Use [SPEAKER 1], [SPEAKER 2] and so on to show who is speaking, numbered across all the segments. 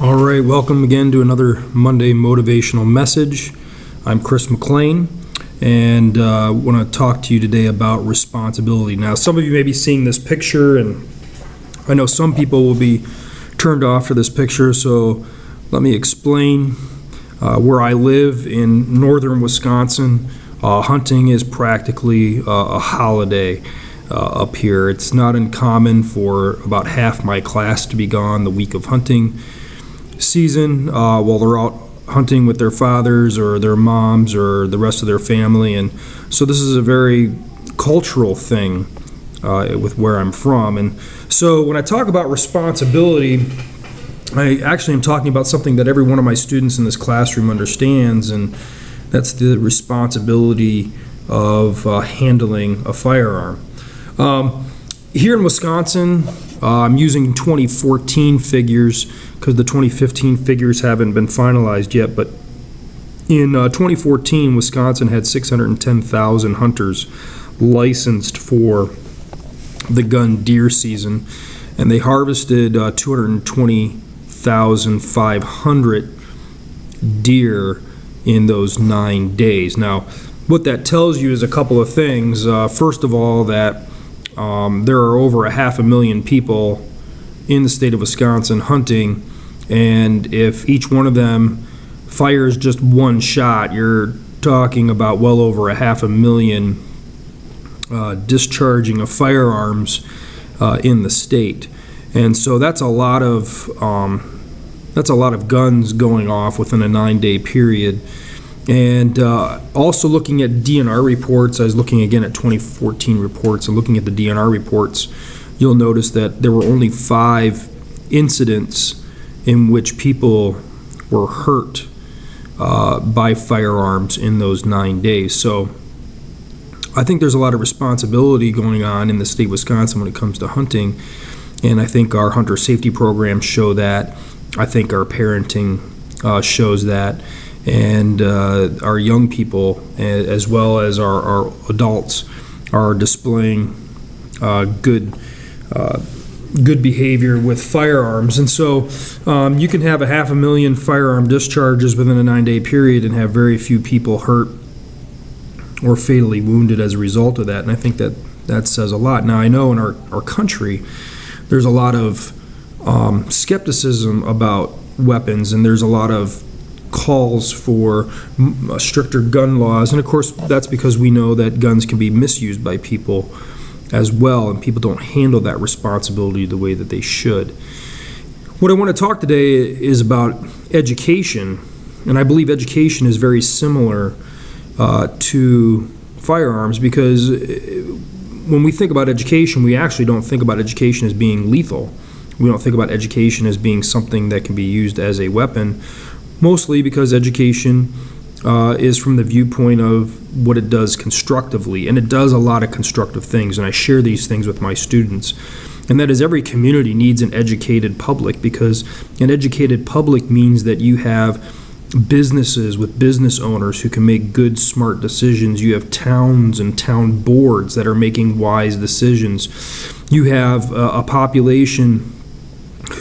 [SPEAKER 1] All right, welcome again to another Monday Motivational Message. I'm Chris McLean, and I want to talk to you today about responsibility. Now, some of you may be seeing this picture, and I know some people will be turned off to this picture, so let me explain. Where I live in northern Wisconsin, hunting is practically a holiday up here. It's not uncommon for about half my class to be gone the week of hunting season while they're out hunting with their fathers or their moms or the rest of their family. And so this is a very cultural thing with where I'm from. And so when I talk about responsibility, I actually am talking about something that every one of my students in this classroom understands, and that's the responsibility of handling a firearm. Here in Wisconsin, I'm using 2014 figures because the 2015 figures haven't been finalized yet, but in 2014, Wisconsin had 610,000 hunters licensed for the gun deer season, and they harvested 220,500 deer in those 9 days. Now, what that tells you is a couple of things. First of all, that there are over 500,000 people in the state of Wisconsin hunting, and if each one of them fires just one shot, you're talking about well over 500,000 discharging of firearms in the state. And so that's a lot of guns going off within a 9-day period. And also looking at DNR reports, I was looking again at 2014 reports, and looking at the DNR reports, you'll notice that there were only 5 incidents in which people were hurt by firearms in those 9 days. So I think there's a lot of responsibility going on in the state of Wisconsin when it comes to hunting, and I think our hunter safety programs show that. I think our parenting shows that. And our young people, as well as our adults, are displaying good behavior with firearms. And so you can have 500,000 firearm discharges within a 9-day period and have very few people hurt or fatally wounded as a result of that. And I think that says a lot. Now, I know in our country there's a lot of skepticism about weapons, and there's a lot of calls for stricter gun laws, and of course that's because we know that guns can be misused by people as well, and people don't handle that responsibility the way that they should. What I want to talk today is about education, and I believe education is very similar to firearms, because when we think about education, we actually don't think about education as being lethal. We don't think about education as being something that can be used as a weapon, mostly because education is from the viewpoint of what it does constructively, and it does a lot of constructive things, and I share these things with my students. And that is, every community needs an educated public, because an educated public means that you have businesses with business owners who can make good, smart decisions. You have towns and town boards that are making wise decisions. You have a population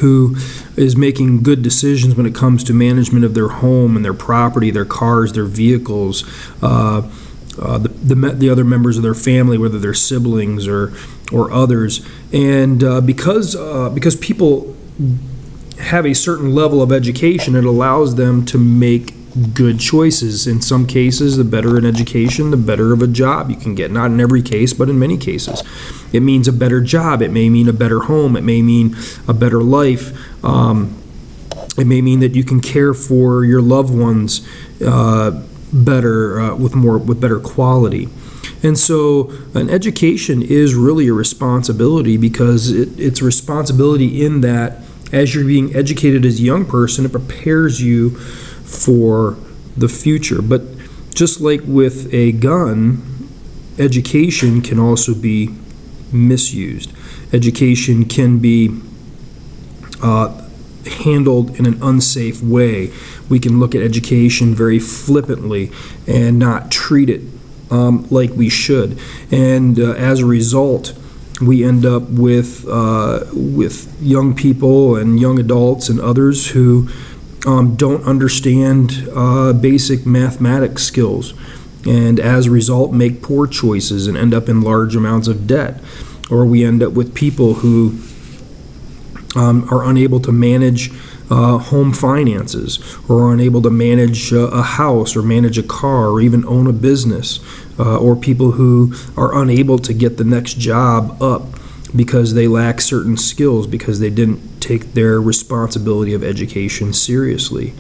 [SPEAKER 1] who is making good decisions when it comes to management of their home and their property, their cars, their vehicles, the other members of their family, whether they're siblings or others. And because people have a certain level of education, it allows them to make good choices. In some cases, the better an education, the better of a job you can get. Not in every case, but in many cases. It means a better job. It may mean a better home. It may mean a better life. It may mean that you can care for your loved ones better, with better quality. And so an education is really a responsibility, because it's a responsibility in that as you're being educated as a young person, it prepares you for the future. But just like with a gun, education can also be misused. Education can be handled in an unsafe way. We can look at education very flippantly and not treat it like we should. And as a result, we end up with young people and young adults and others who don't understand basic mathematics skills, and as a result make poor choices and end up in large amounts of debt. Or we end up with people who are unable to manage home finances, or are unable to manage a house, or manage a car, or even own a business, or people who are unable to get the next job up because they lack certain skills, because they didn't take their responsibility of education seriously.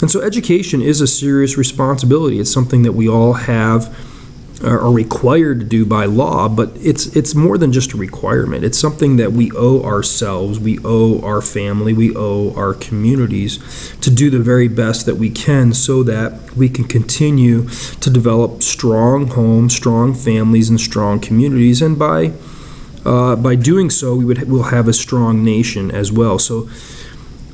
[SPEAKER 1] And so education is a serious responsibility. It's something that we all have, are required to do by law, but it's more than just a requirement. It's something that we owe ourselves, we owe our family, we owe our communities to do the very best that we can, so that we can continue to develop strong homes, strong families, and strong communities. And by doing so, we'll have a strong nation as well. So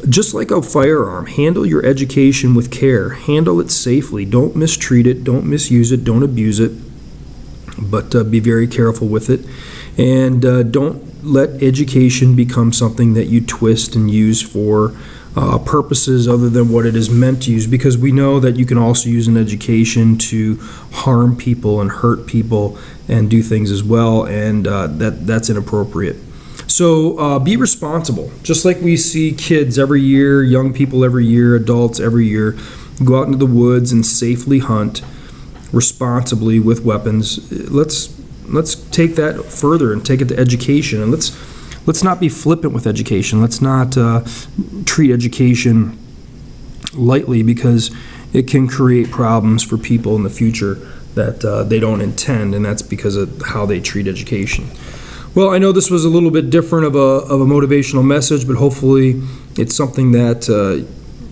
[SPEAKER 1] just like a firearm, handle your education with care. Handle it safely. Don't mistreat it. Don't misuse it. Don't abuse it. But be very careful with it. And don't let education become something that you twist and use for purposes other than what it is meant to use, because we know that you can also use an education to harm people and hurt people and do things as well, and that's inappropriate. So be responsible. Just like we see kids every year, young people every year, adults every year, go out into the woods and safely hunt responsibly with weapons. Let's take that further and take it to education, and let's not be flippant with education. Let's not treat education lightly, because it can create problems for people in the future that they don't intend, and that's because of how they treat education. Well, I know this was a little bit different of a motivational message, but hopefully it's something that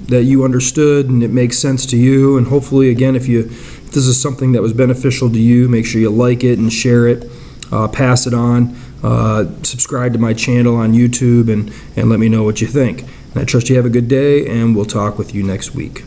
[SPEAKER 1] you understood and it makes sense to you. And hopefully, again, if this is something that was beneficial to you, make sure you like it and share it, pass it on, subscribe to my channel on YouTube, and let me know what you think. And I trust you have a good day, and we'll talk with you next week.